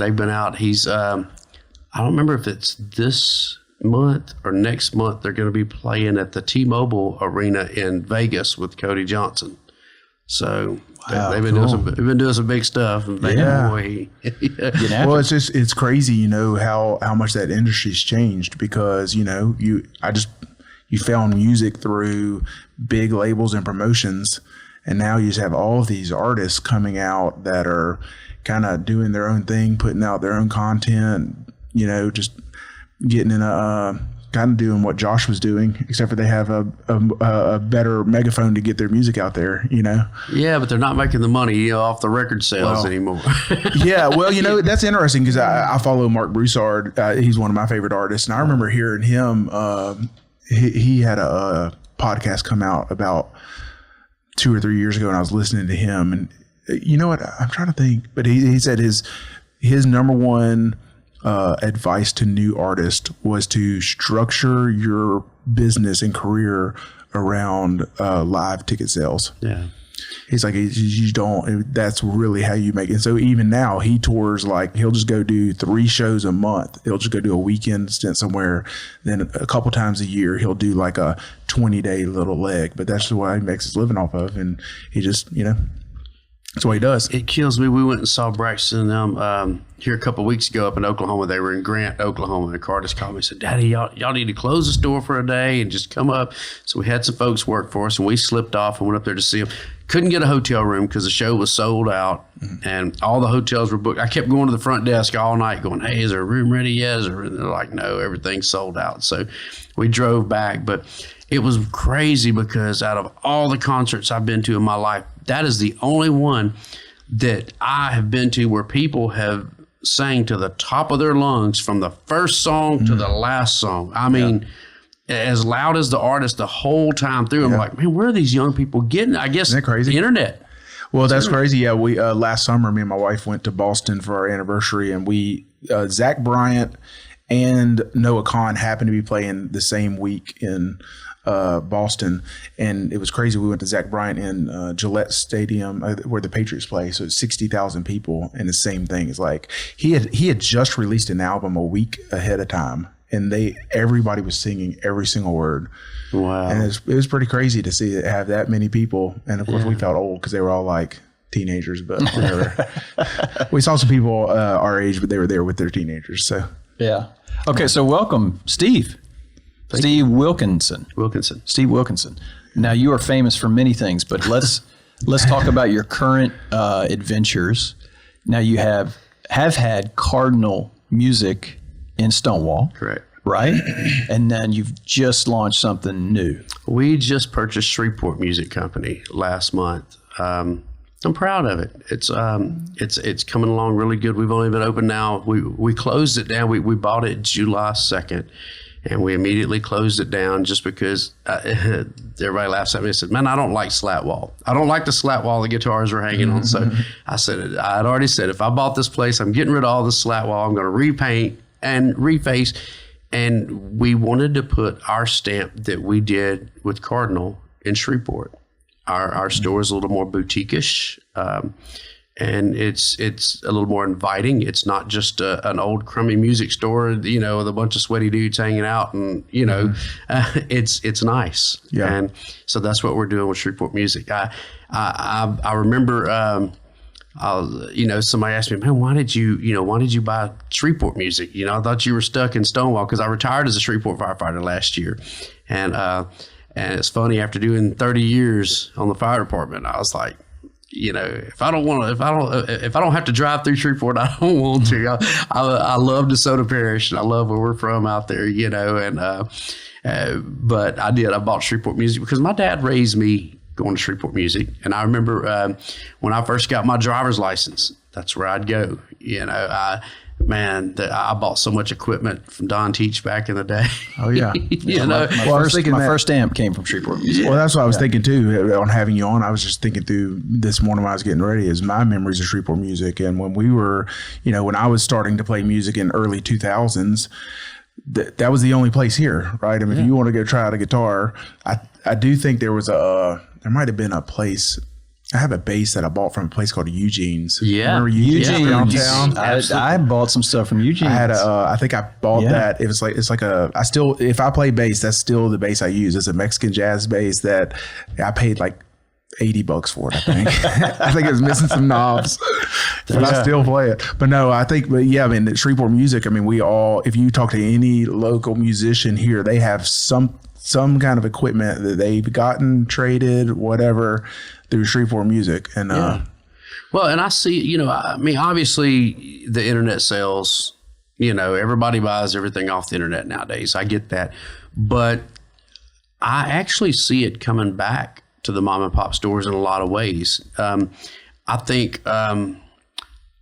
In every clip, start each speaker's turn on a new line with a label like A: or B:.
A: they've been out. He's I don't remember if it's this month or next month. They're going to be playing at the T-Mobile Arena in Vegas with Cody Johnson. So they've been doing some big stuff. And boy,
B: well, it's crazy, you know, how much that industry's changed because, you know, you found music through big labels and promotions, and now you just have all of these artists coming out that are kind of doing their own thing, putting out their own content, you know, just getting in kind of doing what Josh was doing, except for they have a better megaphone to get their music out there, you know?
A: Yeah, but they're not making the money, you know, off the record sales anymore.
B: Yeah, well, you know, that's interesting because I follow Mark Broussard. He's one of my favorite artists. And I remember hearing him, he had a podcast come out about 2 or 3 years ago, and I was listening to him. And you know what? I'm trying to think. But he said his number one advice to new artists was to structure your business and career around live ticket sales.
A: Yeah.
B: He's like, you don't, that's really how you make it. And so even now he tours, like he'll just go do 3 shows a month. He'll just go do a weekend stint somewhere. Then a couple times a year, he'll do like a 20-day little leg, but that's what he makes his living off of. And he just, you know, that's what he does.
A: It kills me. We went and saw Braxton and them here a couple of weeks ago up in Oklahoma. They were in Grant, Oklahoma. And Cardinal called me and said, Daddy, y'all need to close the store for a day and just come up. So we had some folks work for us, and we slipped off and went up there to see them. Couldn't get a hotel room because the show was sold out, and all the hotels were booked. I kept going to the front desk all night going, hey, is there a room ready yet? And they're like, no, everything's sold out. So we drove back. But it was crazy because out of all the concerts I've been to in my life, that is the only one that I have been to where people have sang to the top of their lungs from the first song to the last song. I mean, as loud as the artist the whole time through. I'm like, man, where are these young people getting? I guess
B: isn't that crazy?
A: The internet.
B: Well, that's crazy. Yeah, we last summer, me and my wife went to Boston for our anniversary, and we Zach Bryant and Noah Kahan happened to be playing the same week in Boston, and it was crazy. We went to Zach Bryant in Gillette Stadium where the Patriots play, so it's 60,000 people, and the same thing is like he had just released an album a week ahead of time, and everybody was singing every single word.
A: Wow.
B: And it was pretty crazy to see it have that many people, and of course we felt old because they were all like teenagers, but whatever. We saw some people our age, but they were there with their teenagers. So
C: yeah. Okay, so welcome, Steve. Steve Wilkinson. Steve Wilkinson. Now, you are famous for many things, but let's talk about your current adventures. Now, you have had Cardinal Music in Stonewall.
A: Correct.
C: Right? And then you've just launched something new.
A: We just purchased Shreveport Music Company last month. I'm proud of it. It's coming along really good. We've only been open now. We closed it down. We bought it July 2nd. And we immediately closed it down just because everybody laughs at me and said, man, I don't like slat wall. I don't like the slat wall the guitars are hanging on. So I said, I'd already said, if I bought this place, I'm getting rid of all the slat wall. I'm going to repaint and reface. And we wanted to put our stamp that we did with Cardinal in Shreveport. Our store is a little more boutique-ish. And it's a little more inviting. It's not just an old crummy music store, you know, with a bunch of sweaty dudes hanging out, and you know, it's nice.
B: Yeah.
A: And so that's what we're doing with Shreveport Music. I remember, you know, somebody asked me, man, why did you buy Shreveport Music? You know, I thought you were stuck in Stonewall because I retired as a Shreveport firefighter last year, and it's funny, after doing 30 years on the fire department, I was like, you know, if I don't have to drive through Shreveport, I don't want to. I love DeSoto Parish, and I love where we're from out there, you know. And but I bought Shreveport Music because my dad raised me going to Shreveport Music, and I remember when I first got my driver's license, that's where I'd go. You know, I bought so much equipment from Don Teach back in the day.
B: Oh yeah.
C: My first amp came from Shreveport Music.
B: Well, that's what I was thinking too. On having you on, I was just thinking through this morning when I was getting ready is my memories of Shreveport Music. And when we were, you know, when I was starting to play music in early 2000s, that was the only place here, right? I mean, if you want to go try out a guitar, I do think there was there might have been a place I have a bass that I bought from a place called Eugene's.
A: Yeah.
B: Remember Eugene's downtown?
C: I bought some stuff from Eugene's.
B: I had I think I bought that. It's like I still, if I play bass, that's still the bass I use. It's a Mexican jazz bass that I paid like $80 for it, I think. I think it was missing some knobs, but I still play it. But no, I think, at Shreveport Music, we all, if you talk to any local musician here, they have some kind of equipment that they've gotten, traded, whatever, through Shreveport Music. And
A: well, and I see, obviously the internet sales, everybody buys everything off the internet nowadays. I get that. But I actually see it coming back to the mom and pop stores in a lot of ways. I think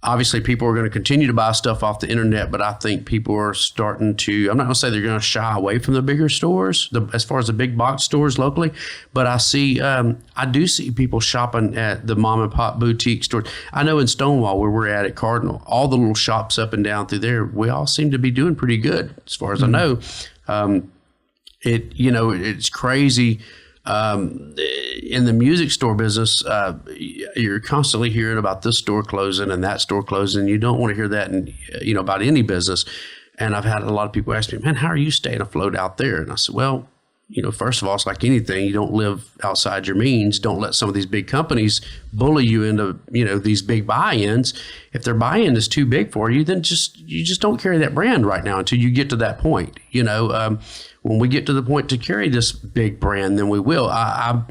A: obviously people are going to continue to buy stuff off the internet, but I think people are starting to, I'm not going to say they're going to shy away from the bigger stores, as far as the big box stores locally, but I do see people shopping at the mom and pop boutique stores. I know in Stonewall, where we're at Cardinal, all the little shops up and down through there, we all seem to be doing pretty good as far as I know. It's crazy. In the music store business, you're constantly hearing about this store closing and that store closing. You don't want to hear that about any business. And I've had a lot of people ask me, man, how are you staying afloat out there? And I said, well, first of all, it's like anything. You don't live outside your means. Don't let some of these big companies bully you into, these big buy-ins. If their buy-in is too big for you, then you just don't carry that brand right now until you get to that point. When we get to the point to carry this big brand, then we will. I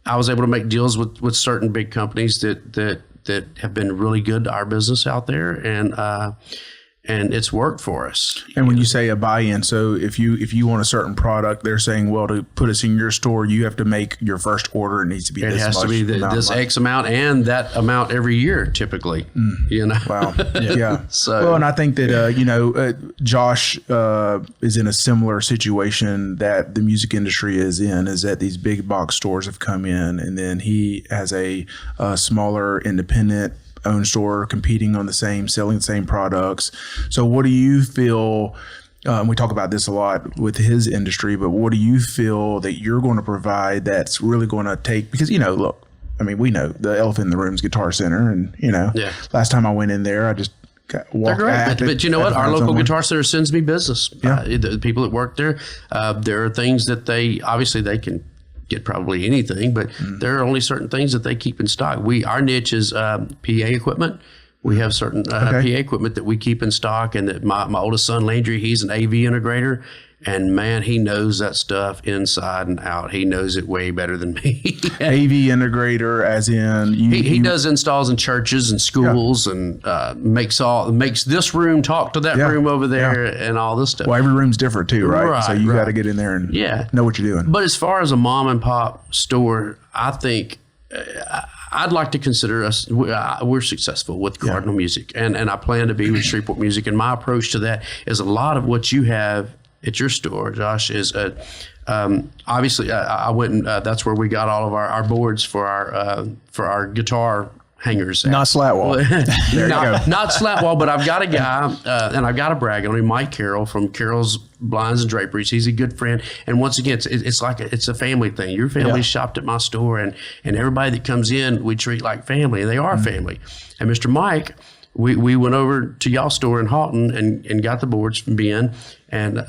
A: was able to make deals with certain big companies that have been really good to our business out there, and it's worked for us.
B: And when you say a buy-in, so if you want a certain product, they're saying, well, to put us in your store, you have to make your first order. It needs to be this much. It has to be
A: this X amount and that amount every year, typically.
B: Wow. Yeah. So, and I think that Josh is in a similar situation that the music industry is in. Is that these big box stores have come in, and then he has a smaller independent own store competing on selling the same products. So what do you feel, we talk about this a lot with his industry, but what do you feel that you're going to provide that's really going to take, because, look, we know the elephant in the room is Guitar Center, and, last time I went in there, I just walked.
A: They're great, but you know what? Our local Guitar Center sends me business.
B: Yeah.
A: The people that work there, there are things that they can get probably anything, but there are only certain things that they keep in stock. Our niche is PA equipment. We have certain PA equipment that we keep in stock, and that my oldest son, Landry, he's an AV integrator, and man, he knows that stuff inside and out. He knows it way better than me.
B: AV integrator, as in
A: he does installs in churches and schools, and makes this room talk to that room over there, and all this stuff.
B: Well, every room's different too, right? So you got to get in there and know what you're doing.
A: But as far as a mom and pop store, I think I'd like to consider us, we're successful with Cardinal Music, and I plan to be with Shreveport Music. And my approach to that is a lot of what you have at your store, Josh, is obviously I went and that's where we got all of our boards for our guitar hangers.
C: Not slat wall.
A: Not slat wall, but I've got a guy, and I've got to brag on him, Mike Carroll from Carroll's Blinds and Draperies. He's a good friend, and once again, it's like it's a family thing. Your family shopped at my store, and everybody that comes in, we treat like family, and they are family. And Mr. Mike, we went over to y'all's store in Halton and got the boards from Ben, and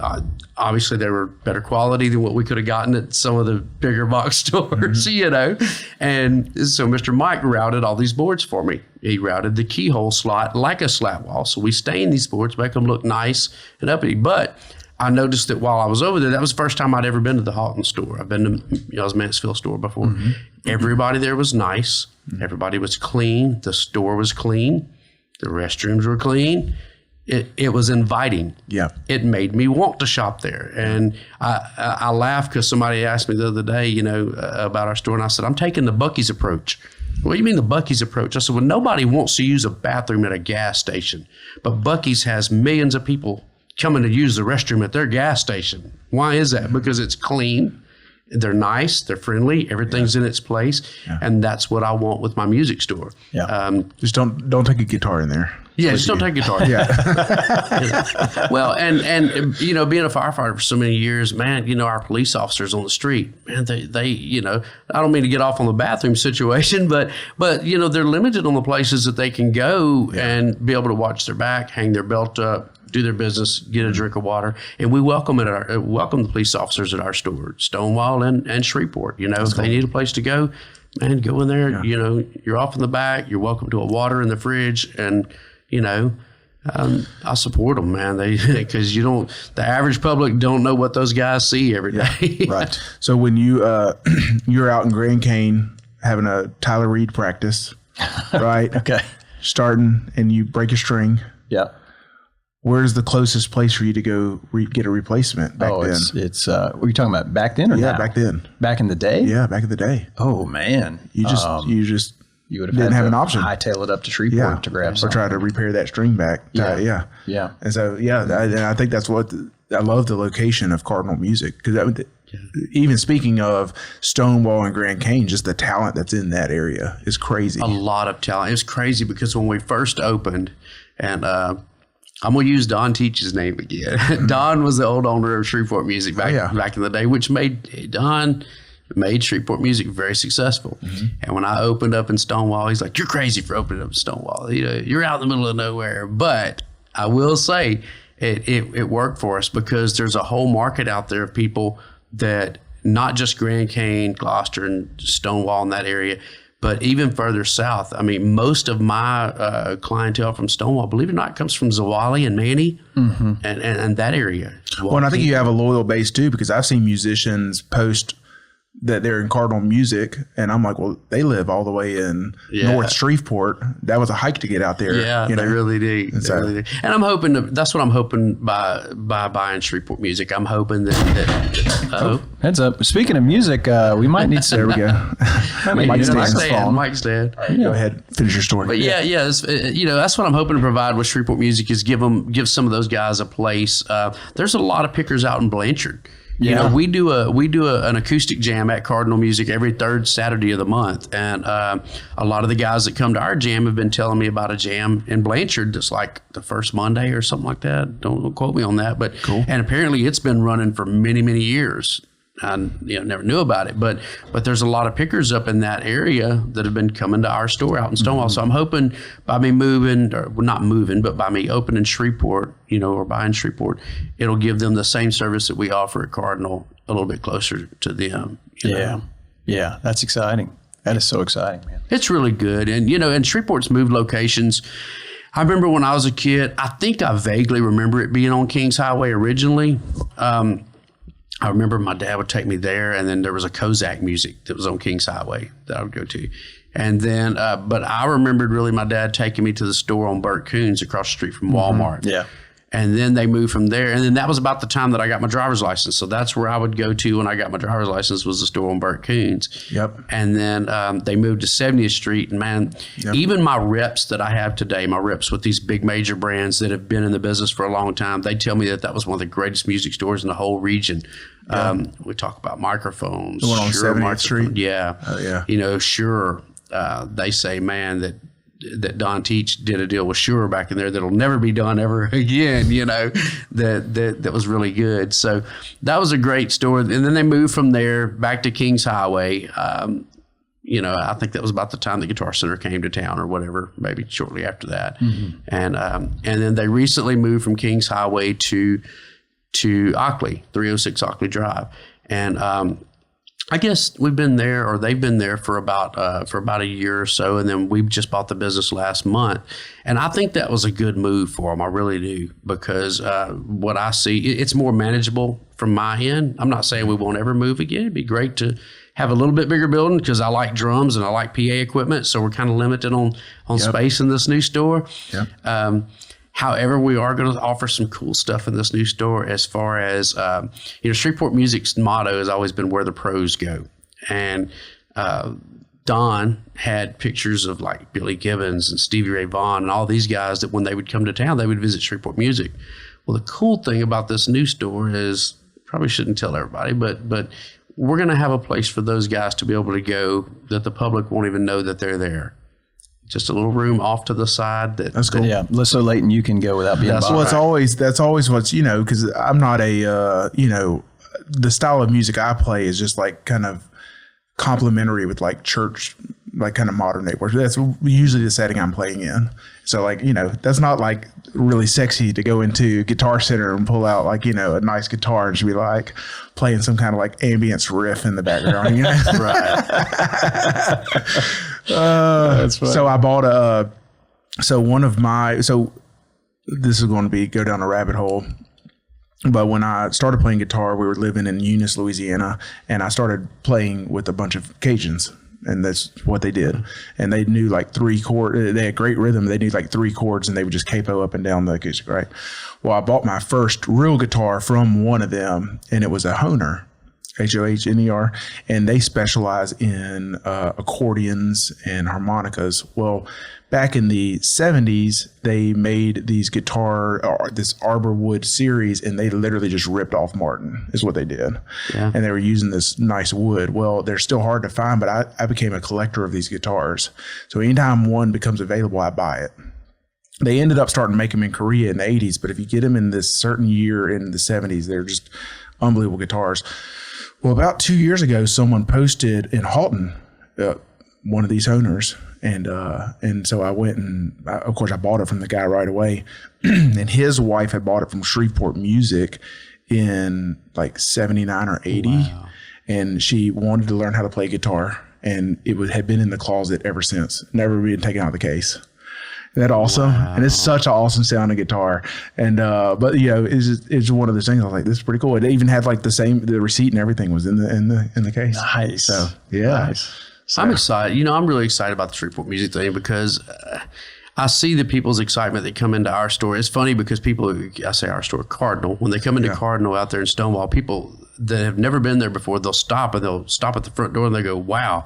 A: obviously they were better quality than what we could have gotten at some of the bigger box stores, And so Mr. Mike routed all these boards for me. He routed the keyhole slot like a slat wall. So we stain these boards, make them look nice and uppity. But I noticed that while I was over there, that was the first time I'd ever been to the Halton store. I've been to y'all's Mansfield store before. Everybody there was nice. Everybody was clean. The store was clean. The restrooms were clean. It was inviting. Yeah. It made me want to shop there. And I laughed because somebody asked me the other day, about our store. And I said, I'm taking the Bucc-ees approach. What do you mean the Bucc-ees approach? I said, well, nobody wants to use a bathroom at a gas station. But Bucc-ees has millions of people coming to use the restroom at their gas station. Why is that? Because it's clean. They're nice, they're friendly, everything's in its place, and that's what I want with my music store.
B: Just don't take a guitar in there.
A: Yeah, just don't take guitar.
B: Yeah.
A: Well, and you know, being a firefighter for so many years, man, you know, our police officers on the street, man, they you know, I don't mean to get off on the bathroom situation, but you know, they're limited on the places that they can go and be able to watch their back, hang their belt up, do their business, get a drink of water, and we welcome the police officers at our store, Stonewall and Shreveport. You know, if they need a place to go, man, go in there. You know, you're off in the back. You're welcome to a water in the fridge, and you know, I support them, man. Because the average public don't know what those guys see every day.
B: Right. So when you're out in Grand Cane having a Tyler Reed practice, right?
C: Okay.
B: Starting and you break a string.
C: Yeah.
B: Where's the closest place for you to go get a replacement back then?
C: It's what are you talking about, back then or now?
B: Yeah, back then.
C: Back in the day?
B: Yeah, back in the day.
C: Oh man.
B: You just
C: you would have
B: didn't
C: had
B: have
C: to
B: an option.
C: hightail it up to Shreveport to grab
B: or
C: something.
B: try to repair that string back.
C: Yeah.
B: And so I think that's what I love the location of Cardinal Music, because even speaking of Stonewall and Grand Cane, just the talent that's in that area is crazy.
A: A lot of talent. It's crazy because when we first opened, and I'm going to use Don Teach's name again. Don was the old owner of Shreveport Music back in the day, which Don made Shreveport Music very successful. Mm-hmm. And when I opened up in Stonewall, he's like, "You're crazy for opening up in Stonewall. You know, you're out in the middle of nowhere." But I will say it worked for us, because there's a whole market out there of people that, not just Grand Cane, Gloucester, and Stonewall in that area, but even further south. I mean, most of my clientele from Stonewall, believe it or not, comes from Zawali and Manny and that area.
B: Well, and I think you have a loyal base too, because I've seen musicians post that they're in Cardinal Music, and I'm like, well, they live all the way in North Shreveport. That was a hike to get out there.
A: Yeah, they really do. And I'm hoping that's what I'm hoping by buying Shreveport Music. I'm hoping that
C: heads up. Speaking of music, we might need some.
B: There we go.
A: Mike's dead.
B: Right, go ahead, finish your story.
A: But you know, that's what I'm hoping to provide with Shreveport Music, is give some of those guys a place. There's a lot of pickers out in Blanchard. You know, we do an acoustic jam at Cardinal Music every third Saturday of the month, and a lot of the guys that come to our jam have been telling me about a jam in Blanchard that's like the first Monday or something like that. Don't quote me on that, but cool. And apparently it's been running for many years. I never knew about it, but there's a lot of pickers up in that area that have been coming to our store out in Stonewall. Mm-hmm. So I'm hoping by me by me opening Shreveport, or buying Shreveport, it'll give them the same service that we offer at Cardinal a little bit closer to them. You know?
C: Yeah, that's exciting. That is so exciting, man.
A: It's really good, and Shreveport's moved locations. I remember when I was a kid, I think I vaguely remember it being on Kings Highway originally. I remember my dad would take me there, and then there was a Kozak Music that was on Kings Highway that I would go to. And then, but I remembered really my dad taking me to the store on Bucc-ees across the street from Walmart.
C: Mm-hmm. Yeah.
A: And then they moved from there. And then that was about the time that I got my driver's license. So that's where I would go to when I got my driver's license, was the store on Bucc-ees.
B: Yep.
A: And then they moved to 70th Street. And man, even my reps that I have today, my reps with these big major brands that have been in the business for a long time, they tell me that was one of the greatest music stores in the whole region. Yeah. We talk about microphones.
B: The one on 70th Street?
A: Yeah.
B: Oh, yeah.
A: Sure. They say, man, that Don Teach did a deal with Shure back in there that'll never be done ever again, that was really good. So that was a great store. And then they moved from there back to Kings Highway. I think that was about the time the Guitar Center came to town or whatever, maybe shortly after that. Mm-hmm. And then they recently moved from Kings Highway to Ockley, 306 Ockley Drive. And I guess they've been there for about a year or so, and then we just bought the business last month. And I think that was a good move for them. I really do, because what I see, it's more manageable from my end. I'm not saying we won't ever move again. It'd be great to have a little bit bigger building, because I like drums and I like PA equipment, so we're kind of limited on space in this new store. Yep. However, we are going to offer some cool stuff in this new store, as far as, Shreveport Music's motto has always been where the pros go. And Don had pictures of like Billy Gibbons and Stevie Ray Vaughan and all these guys that when they would come to town, they would visit Shreveport Music. Well, the cool thing about this new store is, probably shouldn't tell everybody, but we're going to have a place for those guys to be able to go that the public won't even know that they're there. just a little room off to the side.
B: That's cool.
C: Yeah, so Leighton, you can go without being bothered.
B: Well, that's always what's, because I'm not a, the style of music I play is just like kind of complementary with like church, like kind of modern day worship. That's usually the setting I'm playing in. So like, that's not like really sexy to go into Guitar Center and pull out like, a nice guitar and just be like playing some kind of like ambience riff in the background.
A: Right.
C: That's funny.
B: So I bought so this is going to go down a rabbit hole. But when I started playing guitar, we were living in Eunice, Louisiana, and I started playing with a bunch of Cajuns, and that's what they did. And they knew like 3 chords. They had great rhythm. They knew like 3 chords, and they would just capo up and down the acoustic, right? Well, I bought my first real guitar from one of them, and it was a Hohner, Hohner, and they specialize in accordions and harmonicas. Well, back in the 70s, they made these this Arbor Wood series, and they literally just ripped off Martin is what they did.
A: Yeah.
B: And they were using this nice wood. Well, they're still hard to find, but I became a collector of these guitars. So anytime one becomes available, I buy it. They ended up starting to make them in Korea in the 80s, but if you get them in this certain year in the 70s, they're just unbelievable guitars. Well, about 2 years ago, someone posted in Halton one of these Hohners. And so I went and, of course, I bought it from the guy right away. And his wife had bought it from Shreveport Music in like 79 or 80. Wow. And she wanted to learn how to play guitar. And it had been in the closet ever since, never been taken out of the case. Isn't that awesome? Wow. And it's such an awesome sounding guitar. And, but it's one of those things. I was like, this is pretty cool. It even had like the receipt and everything was in the case.
C: Nice.
B: So, yeah.
C: Nice.
A: So I'm excited. I'm really excited about the Shreveport music thing because I see the people's excitement that come into our store. It's funny because I say our store, Cardinal, when they come into Cardinal out there in Stonewall, people that have never been there before, they'll stop at the front door and they go, wow,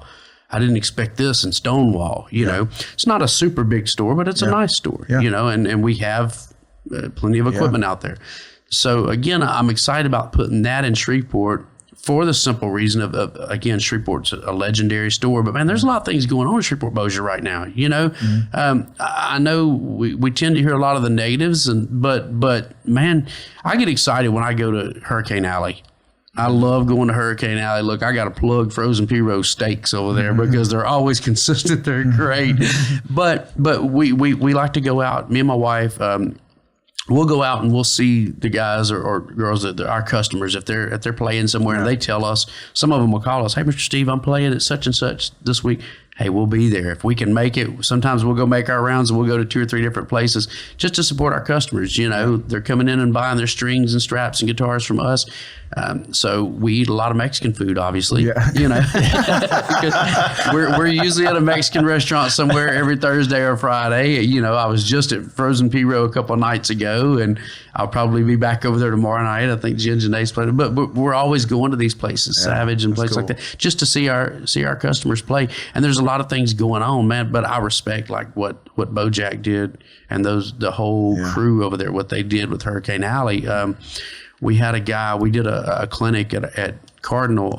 A: I didn't expect this in Stonewall. It's not a super big store, but it's a nice store, and we have plenty of equipment out there. So again, I'm excited about putting that in Shreveport for the simple reason of again, Shreveport's a legendary store, but man, there's a lot of things going on in Shreveport Bossier right now. I know we tend to hear a lot of the negatives, but man, I get excited when I go to Hurricane Alley. I love going to Hurricane Alley. Look, I got to plug frozen pea roast steaks over there because they're always consistent. They're great. But we like to go out. Me and my wife. We'll go out and we'll see the guys or girls that our customers if they're playing somewhere and they tell us. Some of them will call us, hey, Mr. Steve, I'm playing at such and such this week. Hey, we'll be there if we can make it. Sometimes we'll go make our rounds and we'll go to 2 or 3 different places just to support our customers. They're coming in and buying their strings and straps and guitars from us. So we eat a lot of Mexican food, obviously. Because we're usually at a Mexican restaurant somewhere every Thursday or Friday. I was just at Frozen Pea Row a couple of nights ago, and I'll probably be back over there tomorrow night. I think Jen Janae's playing, but we're always going to these places, Savage and places like that, just to see our customers play. And there's a lot of things going on, man. But I respect like what Bojack did and the whole crew over there, what they did with Hurricane Alley. We had a guy. We did a clinic at Cardinal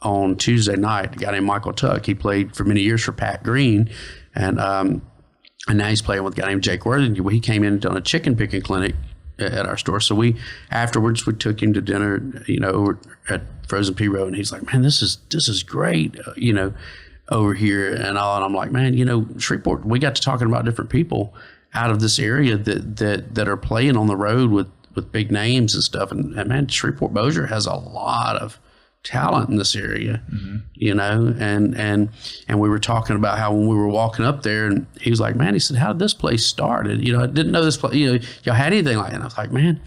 A: on Tuesday night. A guy named Michael Tuck. He played for many years for Pat Green, and now he's playing with a guy named Jake Worthington. He came in and done a chicken picking clinic at our store. So afterwards we took him to dinner, over at Frozen Pea Row, and he's like, man, this is great, over here and all. And I'm like, man, Shreveport, we got to talking about different people out of this area that are playing on the road with big names and stuff. And man, Shreveport Bossier has a lot of talent in this area, and we were talking about how when we were walking up there, and he was like, man, he said, how did this place start? And, I didn't know this place, y'all had anything like that. And I was like, man,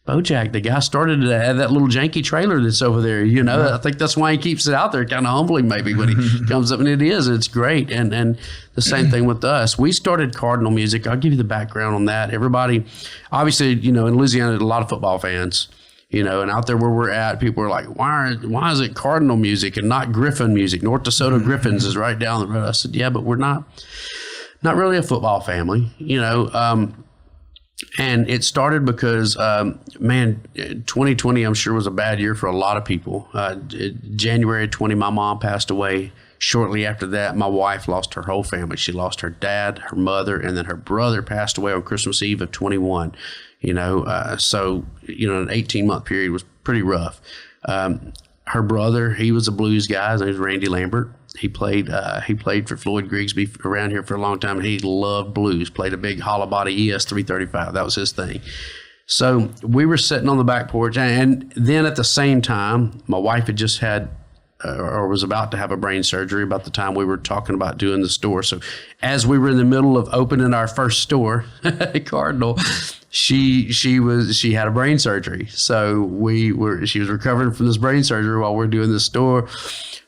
A: Bojack, the guy started to have that little janky trailer that's over there, I think that's why he keeps it out there, kind of humbling maybe when he comes up, and it's great. And the same thing with us. We started Cardinal Music. I'll give you the background on that. Everybody, obviously, in Louisiana, a lot of football fans, and out there where we're at, people are like, why is it Cardinal Music and not Griffin Music? North DeSoto Griffins is right down the road. I said, yeah, but we're not really a football family, and it started because, 2020, I'm sure, was a bad year for a lot of people. January 20, my mom passed away shortly after that, my wife lost her whole family. She lost her dad, her mother, and then her brother passed away on Christmas Eve of 21. So an 18-month period was pretty rough. Her brother, he was a blues guy. His name was Randy Lambert. He played for Floyd Grigsby around here for a long time. He loved blues. Played a big hollow body ES 335. That was his thing. So we were sitting on the back porch, and then at the same time, my wife had just had or was about to have a brain surgery about the time we were talking about doing the store. So as we were in the middle of opening our first store, Cardinal, she had a brain surgery. So she was recovering from this brain surgery while we're doing the store.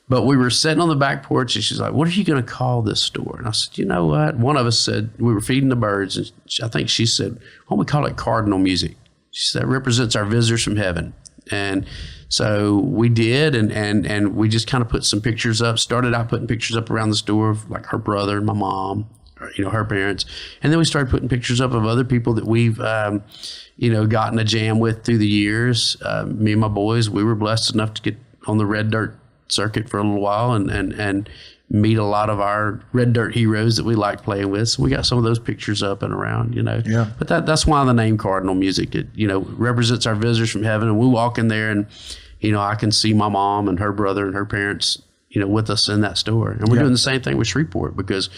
A: But we were sitting on the back porch, and she's like, "What are you going to call this store?" And I said, "You know what?" One of us said, we were feeding the birds, and I think she said, "Why don't we call it Cardinal Music?" She said, "That represents our visitors from heaven." And so we did, and we just kind of put some pictures up, started out putting pictures up around the store of like her brother and my mom, her parents. And then we started putting pictures up of other people that we've, gotten a jam with through the years. Me and my boys, we were blessed enough to get on the red dirt circuit for a little while and meet a lot of our red dirt heroes that we like playing with. So we got some of those pictures up and around,
B: Yeah.
A: But that's why the name Cardinal Music, it, represents our visitors from heaven. And we walk in there and, I can see my mom and her brother and her parents, with us in that store. And we're doing the same thing with Shreveport, because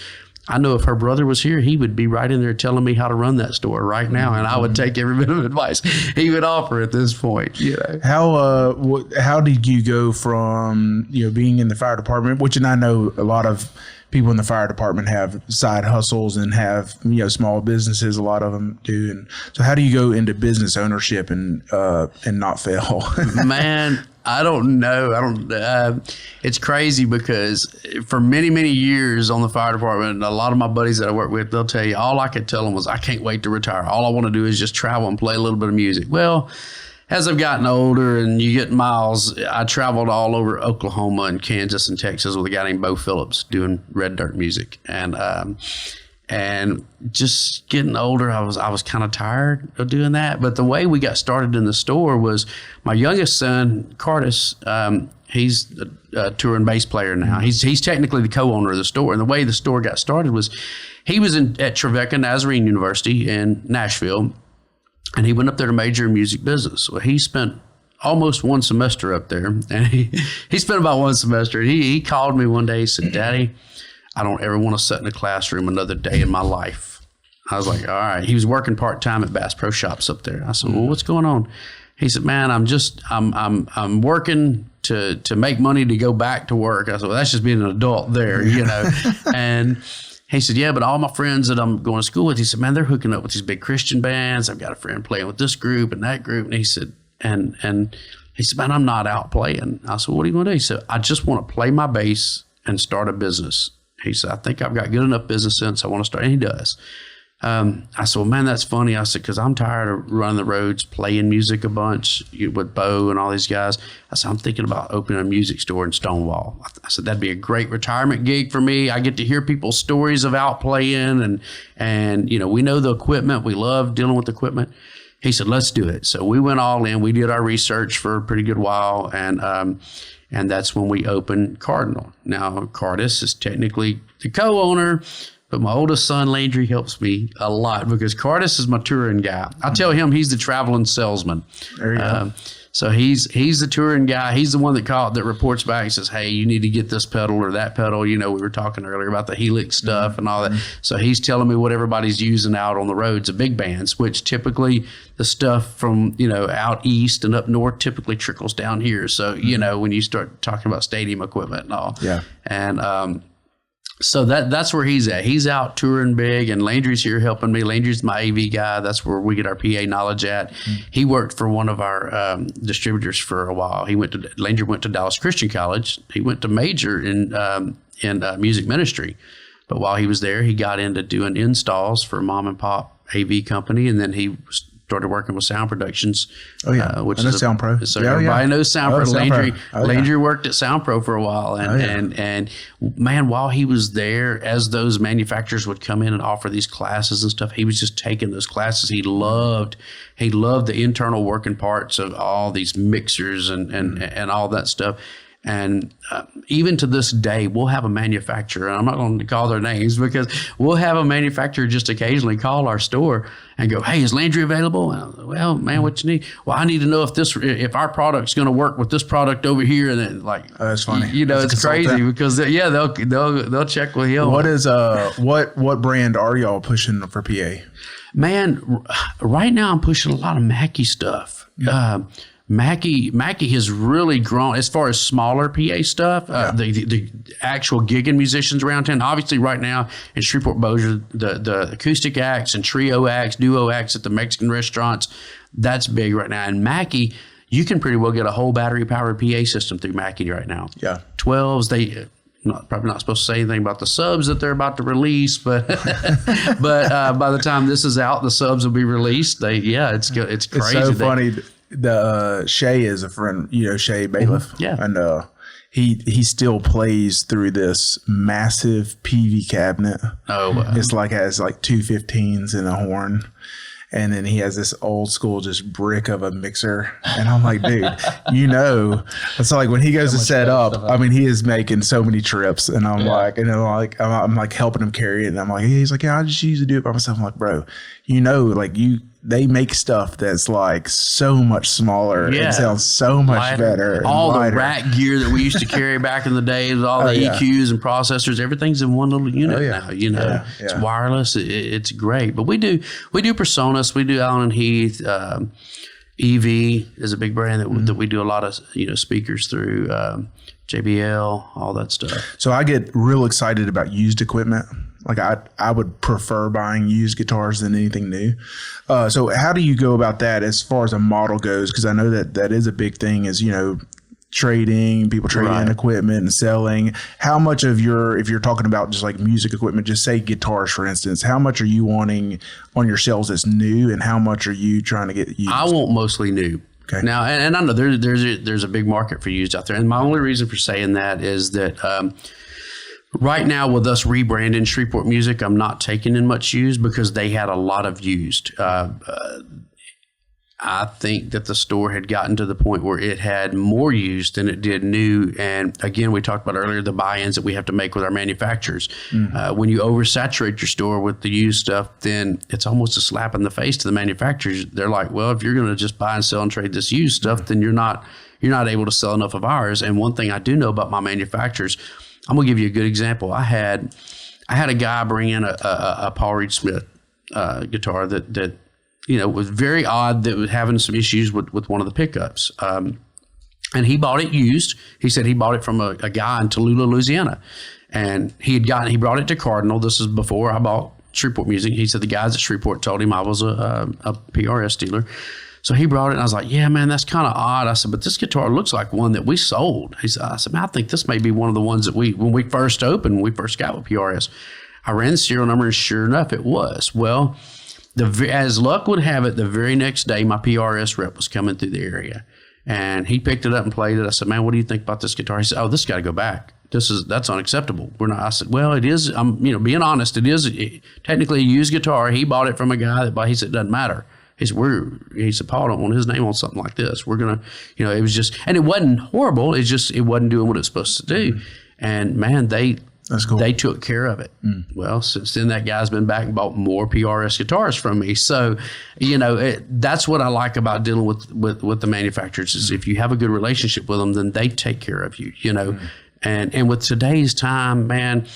A: I know if her brother was here, he would be right in there telling me how to run that store right now, and I would take every bit of advice he would offer at this point.
B: How did you go from being in the fire department, which, and I know a lot of people in the fire department have side hustles and have small businesses, a lot of them do, and so how do you go into business ownership and not fail?
A: Man, I don't know. It's crazy because for many, many years on the fire department, a lot of my buddies that I work with, they'll tell you, all I could tell them was, I can't wait to retire. All I want to do is just travel and play a little bit of music. Well, as I've gotten older and you get miles, I traveled all over Oklahoma and Kansas and Texas with a guy named Bo Phillips doing red dirt music. And just getting older, I was kind of tired of doing that. But the way we got started in the store was my youngest son, Cardis, he's a touring bass player now. He's technically the co-owner of the store. And the way the store got started was he was at Trevecca Nazarene University in Nashville, and he went up there to major in music business. Well, he spent almost one semester up there, and he spent about one semester. And he called me one day. He said, "Daddy, I don't ever want to sit in a classroom another day in my life." I was like, all right. He was working part-time at Bass Pro Shops up there. I said, "Well, what's going on?" He said, "Man, I'm working to make money to go back to work." I said, "Well, that's just being an adult there, And he said, "Yeah, but all my friends that I'm going to school with," he said, "Man, they're hooking up with these big Christian bands. I've got a friend playing with this group and that group." And he said, and he said, "Man, I'm not out playing." I said, "What do you want to do?" He said, "I just want to play my bass and start a business." He said, "I think I've got good enough business sense. I want to start." And he does. I said, "Well, man, that's funny." I said, "Because I'm tired of running the roads, playing music a bunch with Bo and all these guys." I said, "I'm thinking about opening a music store in Stonewall." I said, "That'd be a great retirement gig for me. I get to hear people's stories of out playing and we know the equipment. We love dealing with the equipment." He said, "Let's do it." So we went all in. We did our research for a pretty good while, and that's when we opened Cardinal. Now, Cardis is technically the co-owner, but my oldest son, Landry, helps me a lot because Cardis is my touring guy. I tell him he's the traveling salesman.
B: There you go.
A: So he's the touring guy. He's the one that reports back and says, "Hey, you need to get this pedal or that pedal." We were talking earlier about the Helix stuff and all that. So he's telling me what everybody's using out on the roads, the big bands, which typically the stuff from, out east and up north typically trickles down here. So, when you start talking about stadium equipment and all.
B: Yeah.
A: And, so that's where he's at. He's out touring big, and Landry's here helping me. Landry's my AV guy. That's where we get our PA knowledge at. He worked for one of our distributors for a while. Landry went to Dallas Christian College. He went to major in music ministry. But while he was there, he got into doing installs for a mom and pop AV company, and then he started working with Sound Productions.
B: Oh yeah,
A: which
B: I know
A: is
B: Sound Pro.
A: So everybody knows Sound Pro.
B: Sound
A: Landry,
B: Pro.
A: Landry worked at Sound Pro for a while, and man, while he was there, as those manufacturers would come in and offer these classes and stuff, he was just taking those classes. He loved the internal working parts of all these mixers and all that stuff. And even to this day, we'll have a manufacturer, and I'm not going to call their names because we'll have a manufacturer just occasionally call our store and go, "Hey, is Landry available?" And well, man, what you need? Well, I need to know if our product's going to work with this product over here. And then
B: that's funny.
A: It's crazy because they'll check with him.
B: What is what brand are y'all pushing for PA?
A: Man, right now I'm pushing a lot of Mackey stuff. Mackey has really grown as far as smaller PA stuff. The actual gigging musicians around town. Obviously, right now in Shreveport Bossier, the acoustic acts and trio acts, duo acts at the Mexican restaurants, that's big right now. And Mackey, you can pretty well get a whole battery powered PA system through Mackey right now. Yeah, 12s. Probably not supposed to say anything about the subs that they're about to release, but by the time this is out, the subs will be released. It's crazy.
B: It's so funny. The Shay is a friend, Shay Bailiff.
A: Yeah.
B: And he still plays through this massive PV cabinet. It's has like two 15s and a horn. And then he has this old school just brick of a mixer. And I'm like, dude, it's like when he goes to set up, I mean, he is making so many trips. And I'm I'm like helping him carry it. And I'm like, he's like, yeah, I just usually do it by myself. I'm like, bro, they make stuff that's like so much smaller and sounds so much better.
A: All the rack gear that we used to carry back in the day, all the EQs and processors, everything's in one little unit now. It's wireless. It's great. But we do Personas, we do Allen and Heath. EV is a big brand that we do a lot of speakers through. JBL, all that stuff.
B: So I get real excited about used equipment. Like I would prefer buying used guitars than anything new. So how do you go about that as far as a model goes? Because I know that is a big thing is, trading, people trading in equipment and selling. How much of if you're talking about just like music equipment, just say guitars, for instance, how much are you wanting on your shelves that's new and how much are you trying to get used?
A: I want mostly new. Okay. Now, and I know there's a big market for used out there. And my only reason for saying that is that right now with us rebranding Shreveport Music, I'm not taking in much used because they had a lot of used. I think that the store had gotten to the point where it had more used than it did new. And again, we talked about earlier the buy-ins that we have to make with our manufacturers. When you oversaturate your store with the used stuff, then it's almost a slap in the face to the manufacturers. They're like, well, if you're going to just buy and sell and trade this used stuff, then you're not able to sell enough of ours. And one thing I do know about my manufacturers, I'm going to give you a good example. I had a guy bring in a Paul Reed Smith guitar that was very odd, that was having some issues with one of the pickups. And he bought it used. He said he bought it from a guy in Tallulah, Louisiana. And he brought it to Cardinal. This is before I bought Shreveport Music. He said the guys at Shreveport told him I was a PRS dealer. So he brought it, and I was like, yeah, man, that's kind of odd. I said, but this guitar looks like one that we sold. I said, man, I think this may be one of the ones that when we first opened, when we first got with PRS. I ran the serial number, and sure enough, it was. Well, as luck would have it, the very next day, my PRS rep was coming through the area, and he picked it up and played it. I said, man, what do you think about this guitar? He said, oh, this got to go back. That's unacceptable. We're not. I said, well, it is. I'm, being honest, it is technically a used guitar. He bought it from a guy that he said it doesn't matter. He said, Paul, I don't want his name on something like this. We're gonna, it was just, and it wasn't horrible. It's just it wasn't doing what it's supposed to do. And man, that's cool. They took care of it. Well, since then, that guy's been back and bought more PRS guitars from me. So, that's what I like about dealing with the manufacturers is if you have a good relationship with them, then they take care of you, And with today's time, man,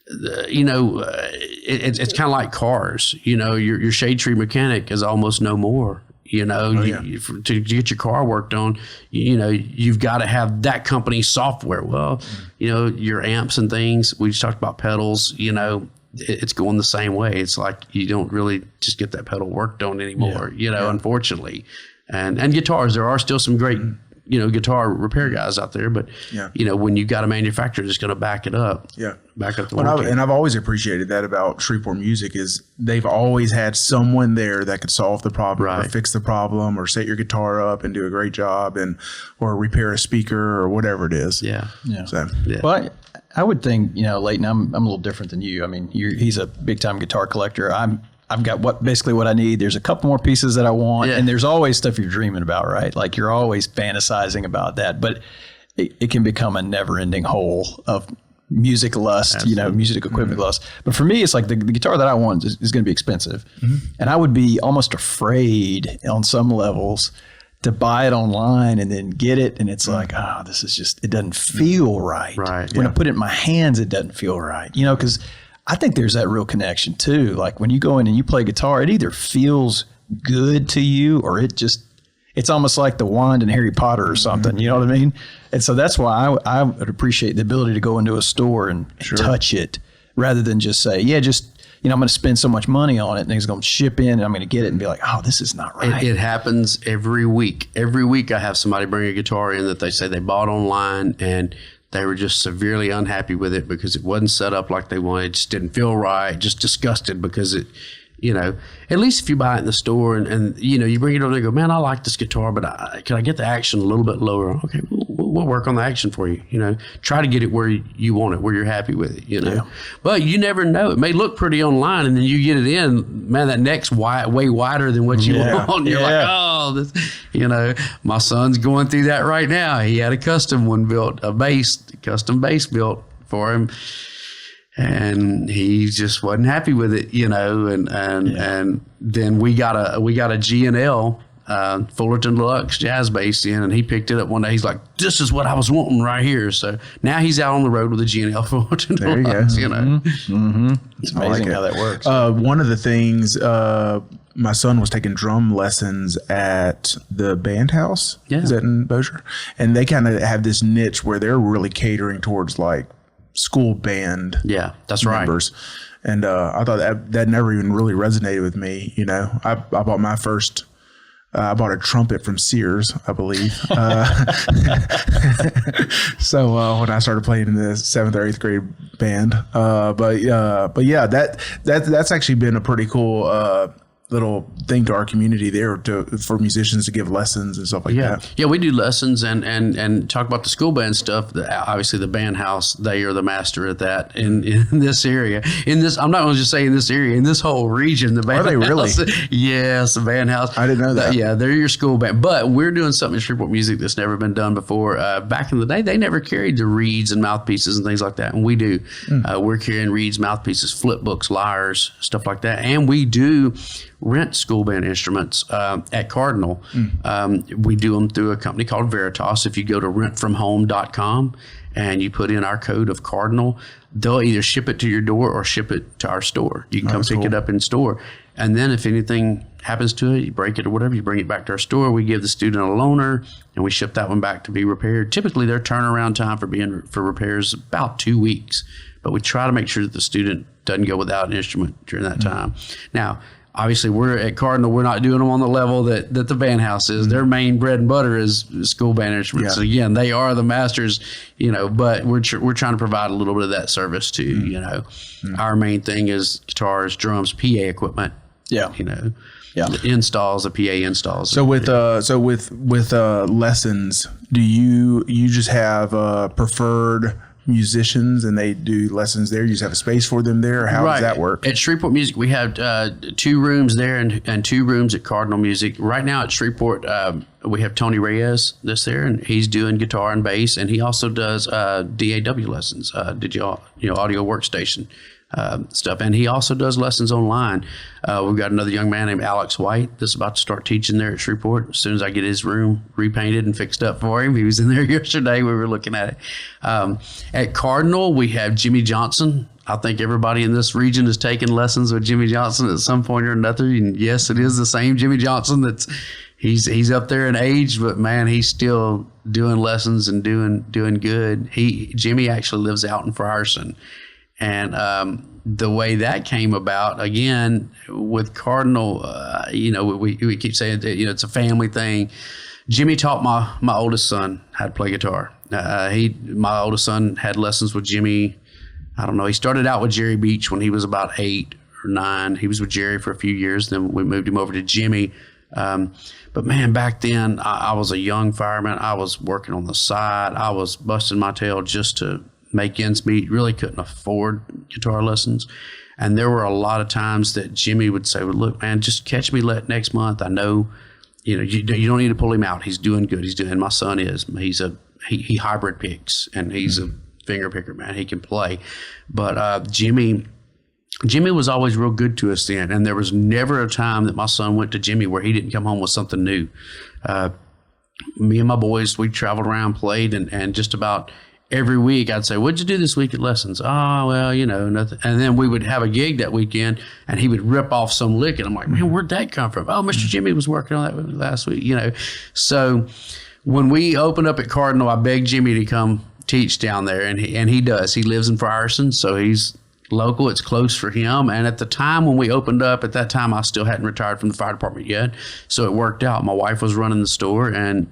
A: it's kind of like cars. Your shade tree mechanic is almost no more. To get your car worked on, you've got to have that company's software. Well, your amps and things, we just talked about pedals, it's going the same way. It's like you don't really just get that pedal worked on anymore, unfortunately. And guitars, there are still some great, guitar repair guys out there, but when you've got a manufacturer that's going to back it up, back up the warranty.
B: And I've always appreciated that about Shreveport Music is they've always had someone there that could solve the problem or fix the problem or set your guitar up and do a great job or repair a speaker or whatever it is.
C: Yeah. So, well, I would think, Leighton, I'm a little different than you. I mean, he's a big time guitar collector. I've got basically what I need. There's a couple more pieces that I want, and there's always stuff you're dreaming about, right? Like you're always fantasizing about that. But it can become a never-ending hole of music lust,
A: Absolutely.
C: Music equipment lust. But for me, it's like the guitar that I want is going to be expensive. And I would be almost afraid on some levels to buy it online and then get it. And it's like, this is just, it doesn't feel right. When I put it in my hands, it doesn't feel right, because I think there's that real connection too. Like when you go in and you play guitar, it either feels good to you or it's almost like the wand in Harry Potter or something. You know what I mean? And so that's why I would appreciate the ability to go into a store and touch it rather than just say, I'm going to spend so much money on it and it's going to ship in and I'm going to get it and be like, oh, this is not right.
A: It happens every week. Every week I have somebody bring a guitar in that they say they bought online and they were just severely unhappy with it because it wasn't set up like they wanted. It just didn't feel right, just disgusted because it, at least if you buy it in the store and you bring it over and go, man, I like this guitar, but can I get the action a little bit lower? Okay, we'll work on the action for you. Try to get it where you want it, where you're happy with it,
C: Yeah.
A: But you never know. It may look pretty online and then you get it in, man, that neck's way wider than what you want. And you're like, oh, this, my son's going through that right now. He had a custom one built, custom bass built for him. And he just wasn't happy with it, and then we got a G&L, Fullerton Deluxe jazz bass in, and he picked it up one day. He's like, this is what I was wanting right here. So now he's out on the road with a G&L Fullerton Deluxe,
C: It's amazing how that works.
B: One of the things, my son was taking drum lessons at the band house.
A: Yeah.
B: Is that in Bossier? And they kind of have this niche where they're really catering towards like school band
A: that's
B: members. Right. And I thought that never even really resonated with me. I bought my first, I bought a trumpet from Sears, I believe. So when I started playing in the 7th or 8th grade band, but yeah, that's actually been a pretty cool little thing to our community there for musicians to give lessons and stuff like that.
A: Yeah, we do lessons and talk about the school band stuff. Obviously, the band house, they are the master at that in this area. I'm not going to just say in this area, in this whole region. The band
B: Are they really?
A: Yes, the band house.
B: I didn't know that.
A: Yeah, they're your school band. But we're doing something in Shreveport Music that's never been done before. Back in the day, they never carried the reeds and mouthpieces and things like that, and we do. We're carrying reeds, mouthpieces, flip books, lyres, stuff like that, and we do rent school band instruments at Cardinal. We do them through a company called Veritas. If you go to rentfromhome.com and you put in our code of Cardinal, they'll either ship it to your door or ship it to our store. You can come pick it up in store. And then if anything happens to it, you break it or whatever, you bring it back to our store. We give the student a loaner and we ship that one back to be repaired. Typically their turnaround time for repairs is about 2 weeks, but we try to make sure that the student doesn't go without an instrument during that time. Now, obviously, we're at Cardinal. We're not doing them on the level that the band house is. Their main bread and butter is school band instruments. So again, they are the masters, but we're trying to provide a little bit of that service too. Our main thing is guitars, drums, PA equipment. The installs, the PA installs.
B: So with lessons, do you just have preferred musicians and they do lessons there? You just have a space for them there? How does that work?
A: At Shreveport Music, we have 2 rooms there and 2 rooms at Cardinal Music. Right now at Shreveport, we have Tony Reyes that's there, and he's doing guitar and bass, and he also does DAW lessons, audio workstation stuff, and he also does lessons online. We've got another young man named Alex White that's about to start teaching there at Shreveport. As soon as I get his room repainted and fixed up for him, he was in there yesterday. We were looking at it. At Cardinal, we have Jimmy Johnson. I think everybody in this region has taken lessons with Jimmy Johnson at some point or another. And yes, it is the same Jimmy Johnson. He's up there in age, but man, he's still doing lessons and doing good. Jimmy actually lives out in Frierson. And the way that came about, again, with Cardinal, we keep saying that, it's a family thing. Jimmy taught my oldest son how to play guitar. My oldest son had lessons with Jimmy. I don't know. He started out with Jerry Beach when he was about 8 or 9. He was with Jerry for a few years. Then we moved him over to Jimmy. But man, back then I was a young fireman. I was working on the side. I was busting my tail just to make ends meet. Really couldn't afford guitar lessons. And there were a lot of times that Jimmy would say, well, look, man, just catch me next month. I know, you don't need to pull him out. He's doing good. My son is. he hybrid picks, and he's a finger picker, man. He can play. But Jimmy was always real good to us then, and there was never a time that my son went to Jimmy where he didn't come home with something new. Me and my boys, we traveled around, played, and just about every week I'd say, "What'd you do this week at lessons?" "Oh, well, nothing." And then we would have a gig that weekend, and he would rip off some lick, and I'm like, "Man, where'd that come from?" "Oh, Mr. Jimmy was working on that last week." So when we opened up at Cardinal, I begged Jimmy to come teach down there, and he does. He lives in Frierson, so he's local. It's close for him. And at the time when we opened up, at that time I still hadn't retired from the fire department yet, so it worked out. My wife was running the store, and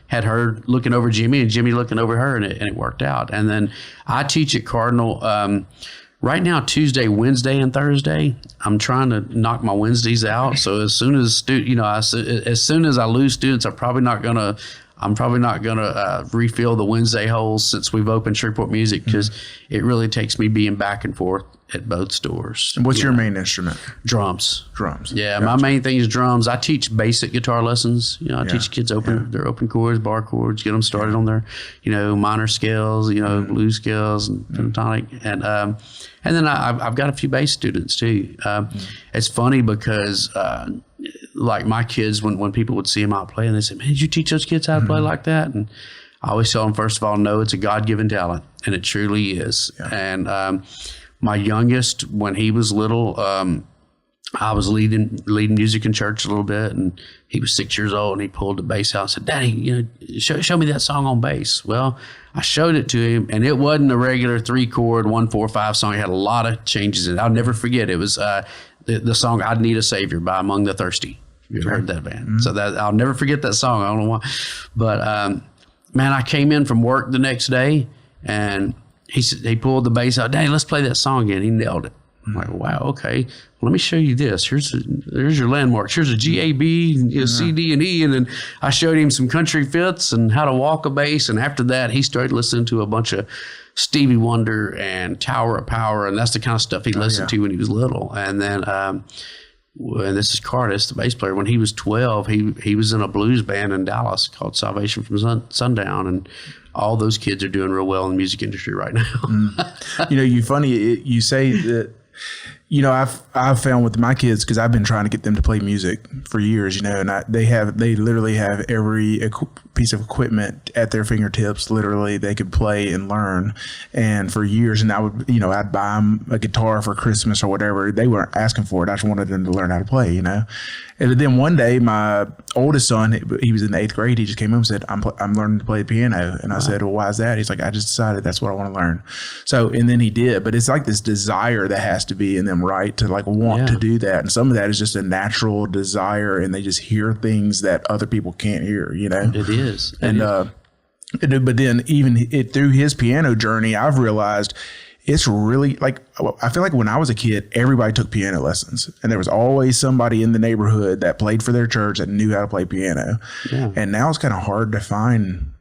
A: had her looking over Jimmy and Jimmy looking over her, and it worked out. And then I teach at Cardinal right now, Tuesday, Wednesday, and Thursday. I'm trying to knock my Wednesdays out. So as soon as as soon as I lose students, I'm probably not gonna refill the Wednesday holes since we've opened Shreveport Music, because it really takes me being back and forth at both stores.
B: And what's your main instrument?
A: Drums.
B: Yeah,
A: gotcha. My main thing is drums. I teach basic guitar lessons. I teach kids their open chords, bar chords, get them started on their, minor scales, blues scales and pentatonic, and then I've got a few bass students too. It's funny because like my kids, when people would see them out playing, they say, "Man, did you teach those kids how to play like that?" And I always tell them, first of all, no, it's a God-given talent, and it truly is. Yeah. And my youngest, when he was little, I was leading music in church a little bit, and he was 6 years old, and he pulled the bass out and said, "Daddy, show me that song on bass." Well, I showed it to him, and it wasn't a regular 3-chord 1-4-5 song. It had a lot of changes in it. I'll never forget. It was the song "I Need a Savior" by Among the Thirsty. You ever heard that band? So that I'll never forget that song. I don't know why, but man, I came in from work the next day, and he pulled the bass out. "Daddy, let's play that song again." He nailed it. I'm like, "Wow, okay. Well, let me show you this. Here's your landmarks. Here's a G, A, B, C, D, and E." And then I showed him some country fits and how to walk a bass. And after that, he started listening to a bunch of Stevie Wonder and Tower of Power, and that's the kind of stuff he listened to when he was little. And then, and this is Cardis, the bass player. When he was 12, he was in a blues band in Dallas called Salvation from Sundown, and all those kids are doing real well in the music industry right now.
B: You say that. I've found with my kids, because I've been trying to get them to play music for years, and they literally have every piece of equipment at their fingertips. Literally, they could play and learn. And for years, and I'd buy them a guitar for Christmas or whatever. They weren't asking for it. I just wanted them to learn how to play, And then one day, my oldest son, he was in the 8th grade. He just came up and said, I'm learning to play the piano. And I said, "Well, why is that?" He's like, "I just decided that's what I want to learn." So, and then he did. But it's like this desire that has to be in them, right? To want to do that. And some of that is just a natural desire, and they just hear things that other people can't hear,
A: It is.
B: But then even through his piano journey, I've realized it's really I feel like when I was a kid, everybody took piano lessons, and there was always somebody in the neighborhood that played for their church that knew how to play piano. Yeah. And now it's kind of hard to find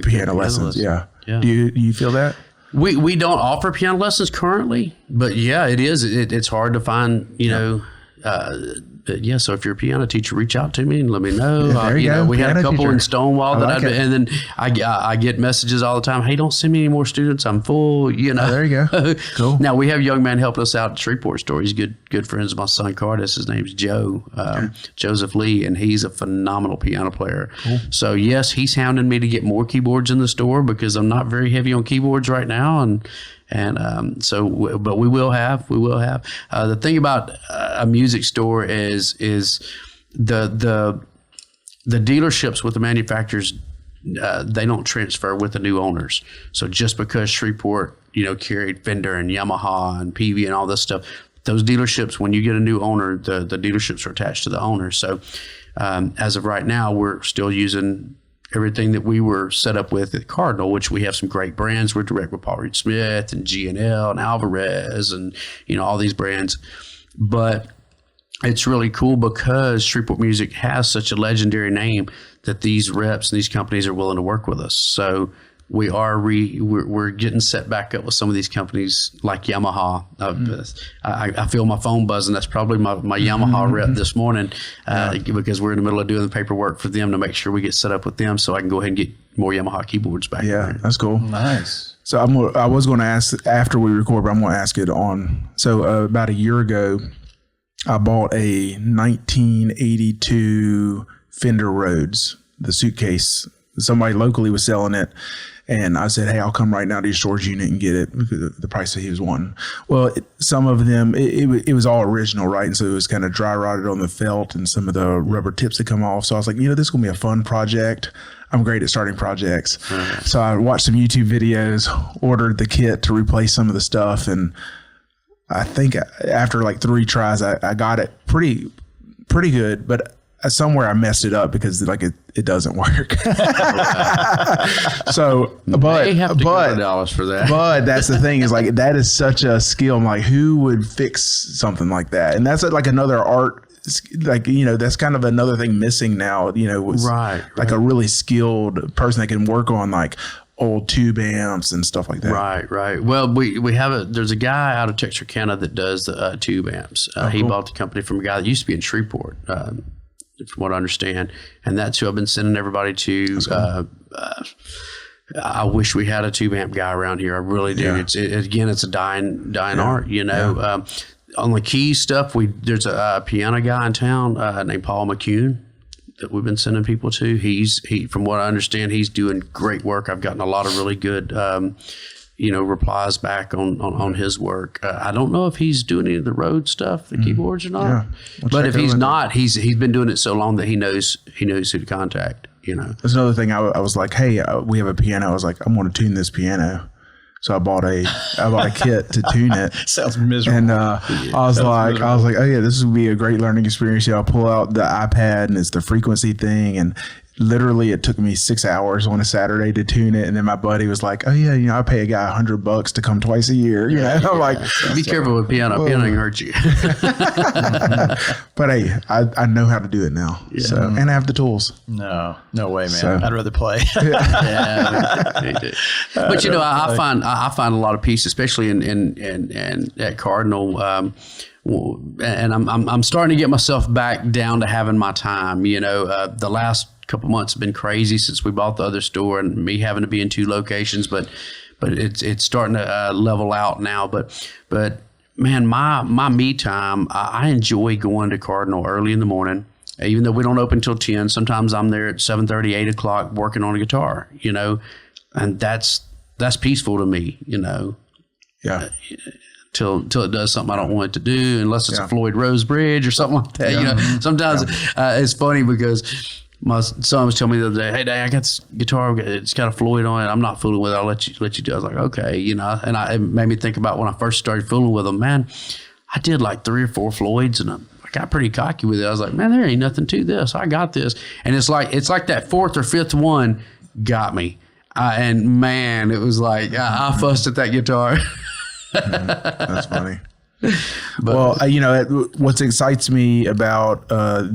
B: piano lessons. Yeah. Do you feel that?
A: We don't offer piano lessons currently, but yeah, it is. It's hard to find, so if you're a piano teacher, reach out to me and let me know. We had a couple teacher in Stonewall and then I get messages all the time. "Hey, don't send me any more students. I'm full."
B: There you go. Cool.
A: Now we have a young man helping us out at Shreveport store. He's good friends of my son Cardis. His name's Joe, Joseph Lee, and he's a phenomenal piano player. Cool. So yes, he's hounding me to get more keyboards in the store because I'm not very heavy on keyboards right now, but we will have. The thing about a music store is the dealerships with the manufacturers, they don't transfer with the new owners. So just because Shreveport, carried Fender and Yamaha and PV and all this stuff, those dealerships, when you get a new owner, the dealerships are attached to the owner. So as of right now, we're still using everything that we were set up with at Cardinal, which we have some great brands. We're direct with Paul Reed Smith and G&L and Alvarez and, all these brands. But it's really cool because Shreveport Music has such a legendary name that these reps and these companies are willing to work with us. So we're getting set back up with some of these companies like Yamaha. I feel my phone buzzing. That's probably my Yamaha rep this morning because we're in the middle of doing the paperwork for them to make sure we get set up with them so I can go ahead and get more Yamaha keyboards back.
B: Yeah,
A: there.
B: that's cool.
C: Nice.
B: So I was going to ask after we record, but I'm going to ask it on. So about a year ago, I bought a 1982 Fender Rhodes, the suitcase. Somebody locally was selling it. And I said, hey, I'll come right now to your storage unit and get it because of the price that he was wanting. Well, some of them, it was all original, right? And so it was kind of dry rotted on the felt and some of the rubber tips that come off. So I was like, this is going to be a fun project. I'm great at starting projects. So I watched some YouTube videos, ordered the kit to replace some of the stuff. And I think after like 3 tries, I got it pretty good. But somewhere I messed it up because like it doesn't work. So, but
A: have to go $1 for that.
B: But that's the thing is like that is such a skill. I'm like, who would fix something like that? And that's like another art. Like that's kind of another thing missing now. Right. Like a really skilled person that can work on like old tube amps and stuff like that.
A: Right. Well, we have there's a guy out of Texarkana that does the tube amps. He bought the company from a guy that used to be in Shreveport. From what I understand, and that's who I've been sending everybody to. I wish we had a tube amp guy around here. I really do. Yeah. It's a dying art. On the keys stuff, there's a piano guy in town named Paul McCune that we've been sending people to. He from what I understand, he's doing great work. I've gotten a lot of really good replies back on his work. I don't know if he's doing any of the Rhodes stuff, the keyboards or not. Yeah. But if he's not, he's been doing it so long that he knows who to contact.
B: There's another thing. I was like, hey, we have a piano. I was like, I'm going to tune this piano. So I bought a kit to tune it.
C: Sounds miserable.
B: And I was like, oh yeah, this would be a great learning experience. I'll pull out the iPad and it's the frequency thing, and literally it took me 6 hours on a Saturday to tune it. And then my buddy was like, oh yeah, I pay a guy $100 to come twice a year. I'm like,
A: be careful with piano. Piano can hurt you.
B: But hey, I know how to do it now. Yeah. So, and I have the tools.
C: No way, man. So, I'd rather play.
A: But I find a lot of peace, especially in at Cardinal. And I'm starting to get myself back down to having my time. The last couple months have been crazy since we bought the other store and me having to be in 2 locations, but it's starting to level out now. But man, my me time, I enjoy going to Cardinal early in the morning, even though we don't open till 10. Sometimes I'm there at 7:30, 8 o'clock working on a guitar, and that's peaceful to me,
B: Yeah.
A: Till it does something I don't want it to do, unless it's a Floyd Rose Bridge or something like that. Sometimes it's funny because my son was telling me the other day, hey, Dad, I got this guitar, it's got a Floyd on it. I'm not fooling with it. I'll let you do it. I was like, okay, and it made me think about when I first started fooling with them. Man, I did like 3 or 4 Floyds and I got pretty cocky with it. I was like, man, there ain't nothing to this. I got this. And it's like that 4th or 5th one got me. And man, it was like, I fussed at that guitar.
B: That's funny. But, well, what excites me about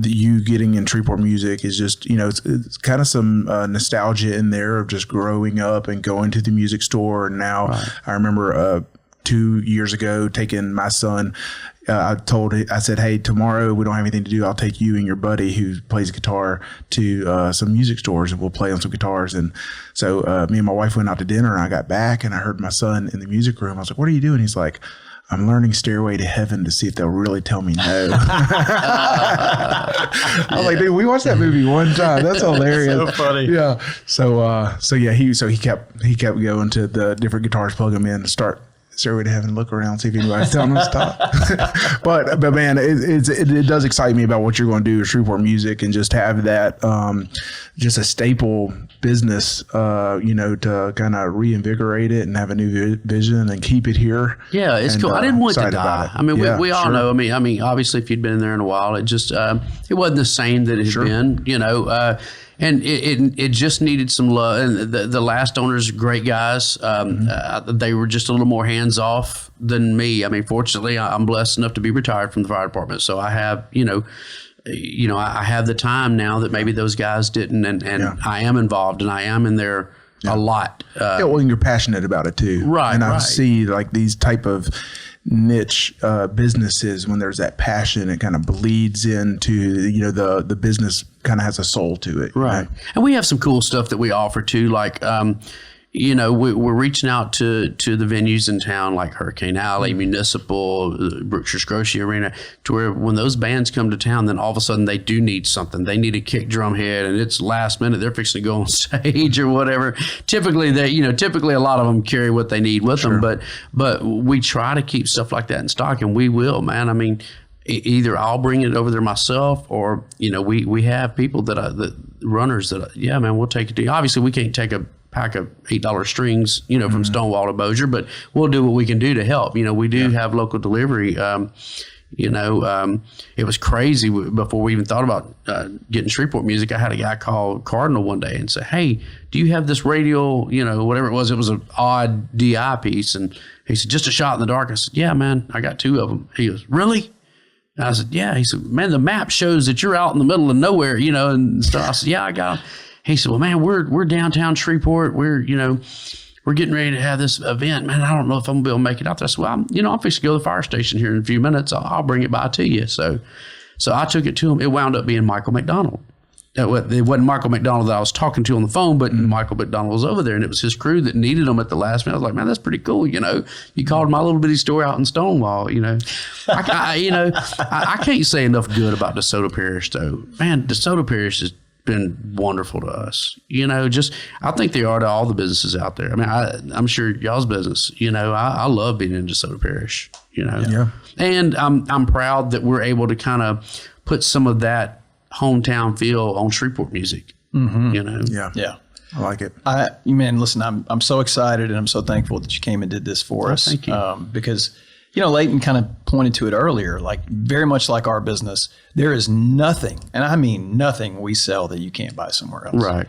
B: you getting in Shreveport music is just, it's kind of some nostalgia in there of just growing up and going to the music store. And now I remember 2 years ago taking my son. I said, hey, tomorrow we don't have anything to do. I'll take you and your buddy who plays guitar to some music stores and we'll play on some guitars. And so me and my wife went out to dinner and I got back and I heard my son in the music room. I was like, what are you doing? He's like, I'm learning Stairway to Heaven to see if they'll really tell me no. I was like, dude, we watched that movie one time. That's hilarious.
C: So funny.
B: Yeah. So he kept going to the different guitars, plug them in, and start Stairway to Heaven, look around, see if anybody's telling him to stop. but man, it does excite me about what you're going to do with Shreveport music and just have that just a staple business, to kind of reinvigorate it and have a new vision and keep it here.
A: Yeah, it's cool. I didn't want it to die. I mean, we all know. I mean, obviously, if you'd been in there in a while, it just it wasn't the same that it had been. And it just needed some love. And the last owners, great guys. They were just a little more hands off than me. I mean, fortunately, I'm blessed enough to be retired from the fire department, so I have, I have the time now that maybe those guys didn't, and I am involved and I am in their a lot.
B: Yeah, well, and you're passionate about it too.
A: Right.
B: And I see like these type of niche businesses, when there's that passion, it kind of bleeds into, you know, the business kind of has a soul to it.
A: Right.
B: You know?
A: And we have some cool stuff that we offer too. Like, you know, we're reaching out to the venues in town like Hurricane Alley, Municipal, Brookshire's Grocery Arena, to where when those bands come to town, then all of a sudden they do need something. They need a kick drum head, and it's last minute. They're fixing to go on stage or whatever. Typically a lot of them carry what they need with them, but we try to keep stuff like that in stock, and we will, man. I mean, either I'll bring it over there myself, or, you know, we have people that runners that, yeah, man, we'll take it to you. Obviously, we can't take a pack of $8 strings, you know, from Stonewall to Bossier, but we'll do what we can do to help. You know, we do have local delivery. You know, it was crazy before we even thought about getting Shreveport Music. I had a guy call Cardinal one day and say, "Hey, do you have this radial, you know, whatever it was an odd DI piece?" And he said, "Just a shot in the dark." I said, "Yeah, man, I got 2 of them." He goes, "Really?" And I said, "Yeah." He said, "Man, the map shows that you're out in the middle of nowhere, you know." And stuff. I said, "Yeah, I got them." He said, "Well, man, we're downtown Shreveport. We're getting ready to have this event. Man, I don't know if I'm gonna be able to make it out there." I said, "Well, I'm fixing to go to the fire station here in a few minutes. I'll bring it by to you." So I took it to him. It wound up being Michael McDonald. It wasn't Michael McDonald that I was talking to on the phone, but Michael McDonald was over there, and it was his crew that needed them at the last minute. I was like, "Man, that's pretty cool. You know, you called my little bitty store out in Stonewall. You know, I can't say enough good about DeSoto Parish, though. Man, DeSoto Parish has been wonderful to us. You know, I think they are to all the businesses out there. I mean, I'm sure y'all's business, you know, I love being in DeSoto Parish, you know.
B: Yeah.
A: And I'm proud that we're able to kind of put some of that hometown feel on Shreveport Music, you know.
B: Yeah. I like it.
C: Man, listen, I'm so excited and I'm so thankful that you came and did this for us.
A: Thank you.
C: Because, you know, Leighton kind of pointed to it earlier, like very much like our business, there is nothing, and I mean nothing we sell that you can't buy somewhere else.
A: Right.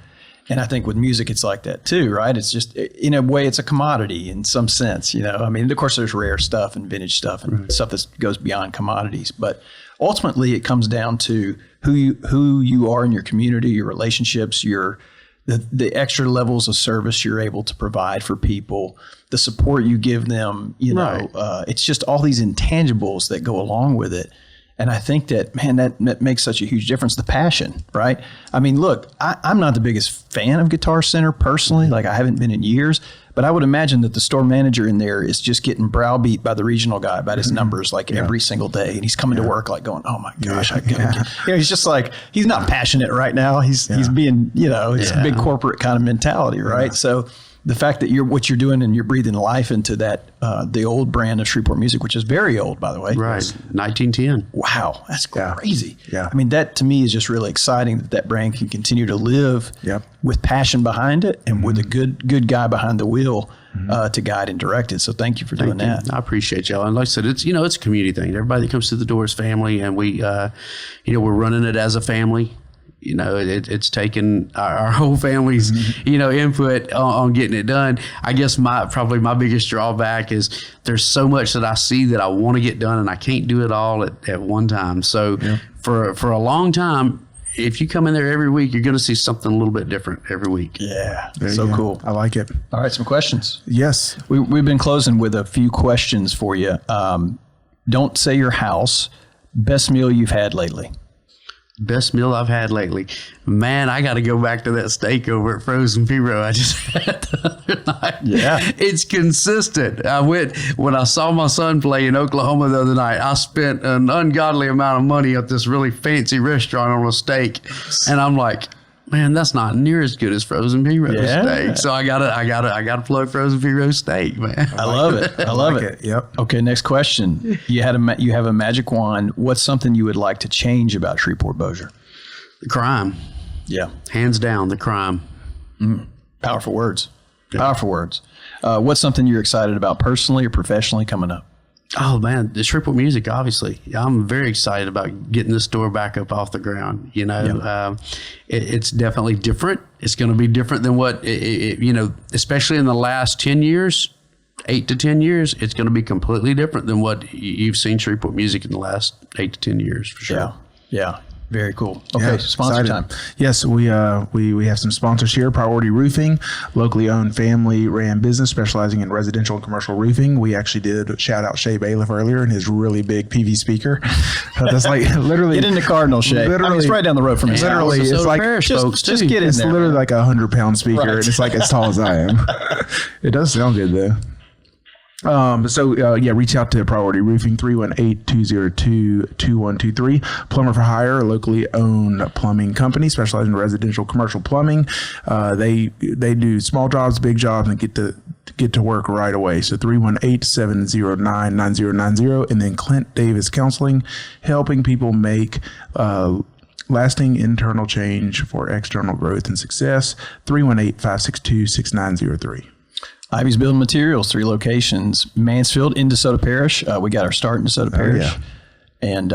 C: And I think with music, it's like that too, right? It's just, in a way, it's a commodity in some sense, you know. I mean, of course, there's rare stuff and vintage stuff and stuff that goes beyond commodities, but ultimately it comes down to who you are in your community, your relationships, the extra levels of service you're able to provide for people, the support you give them, you know, it's just all these intangibles that go along with it. And I think that, man, that makes such a huge difference. The passion, right? I mean, look, I'm not the biggest fan of Guitar Center personally. Like, I haven't been in years, but I would imagine that the store manager in there is just getting browbeat by the regional guy about his numbers like every single day. And he's coming to work like going, "Oh my gosh, I gotta get," you know, he's just like, he's not passionate right now. He's being, you know, it's a big corporate kind of mentality, right? So the fact that what you're doing and you're breathing life into that, the old brand of Shreveport Music, which is very old, by the way.
A: Right. 1910.
C: Wow. That's crazy.
B: Yeah.
C: I mean, that to me is just really exciting that brand can continue to live with passion behind it and with a good guy behind the wheel to guide and direct it. So thank you for doing that.
A: I appreciate y'all. And like I said, it's a community thing. Everybody that comes through the door is family, and we, we're running it as a family. You know, it's taken our whole family's, input on getting it done. I guess probably my biggest drawback is there's so much that I see that I want to get done, and I can't do it all at one time. So for a long time, if you come in there every week, you're going to see something a little bit different every week.
C: Yeah, so cool.
B: I like it.
C: All right, some questions.
B: Yes.
C: We've been closing with a few questions for you. Don't say your house. Best meal you've had lately.
A: Best meal I've had lately. Man, I got to go back to that steak over at Frozen Piro I just had the other night.
C: Yeah.
A: It's consistent. When I saw my son play in Oklahoma the other night, I spent an ungodly amount of money at this really fancy restaurant on a steak. And I'm like, man, that's not near as good as Frozen Piro steak. So I gotta plug Frozen Piro steak, man.
C: I love it. I love it.
B: Yep.
C: Okay, next question. You have a magic wand. What's something you would like to change about Shreveport Bossier?
A: The crime.
C: Yeah.
A: Hands down, the crime.
C: Powerful words. Yeah. Powerful words. What's something you're excited about personally or professionally coming up?
A: Oh, man, the Shreveport Music, obviously. I'm very excited about getting the store back up off the ground. It's definitely different. It's going to be different than what, especially in the last 10 years, 8 to 10 years, it's going to be completely different than what you've seen Shreveport Music in the last 8 to 10 years, for sure.
C: Yeah. Very cool. Okay, sponsor
B: excited.
C: time.
B: Yes, we have some sponsors here. Priority Roofing, locally owned, family-ran business specializing in residential and commercial roofing. We actually did shout out Shay Bailiff earlier and his really big PV speaker. That's like literally
C: Get into Cardinal, Shay.
B: Literally,
C: it's right down the road from his
B: literally,
C: house.
B: it's like
C: Just get in
B: it's
C: there.
B: literally like 100-pound speaker,
C: Right.
B: and it's like as tall as I am. It does sound good though. Reach out to Priority Roofing, 318-202-2123. Plumber for Hire, a locally owned plumbing company specializing in residential commercial plumbing. They do small jobs, big jobs, and get to work right away. So 318-709-9090. And then Clint Davis Counseling, helping people make lasting internal change for external growth and success. 318-562-6903.
C: Ivy's Building Materials, 3 locations: Mansfield in DeSoto Parish. We got our start in DeSoto Parish, and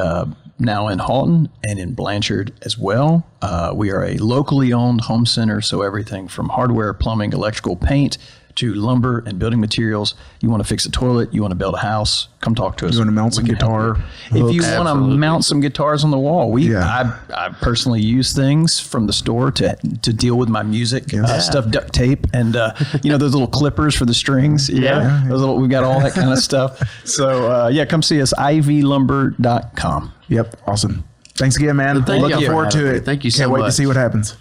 C: now in Halton and in Blanchard as well. We are a locally owned home center, so everything from hardware, plumbing, electrical, paint, to lumber and building materials. You want to fix a toilet, you want to build a house, come talk to us.
B: You want to mount some guitar
C: If you
B: hooks?
C: want to mount some guitars on the wall, I personally use things from the store to deal with my music, stuff, duct tape, and those little clippers for the strings. We've got all that kind of stuff. So come see us, ivylumber.com.
B: Yep, awesome. Thanks again, man.
A: Thank you
B: Looking
A: for
B: forward to
A: having me.
B: it.
A: Thank you so
B: Can't wait to
A: much.
B: see what happens.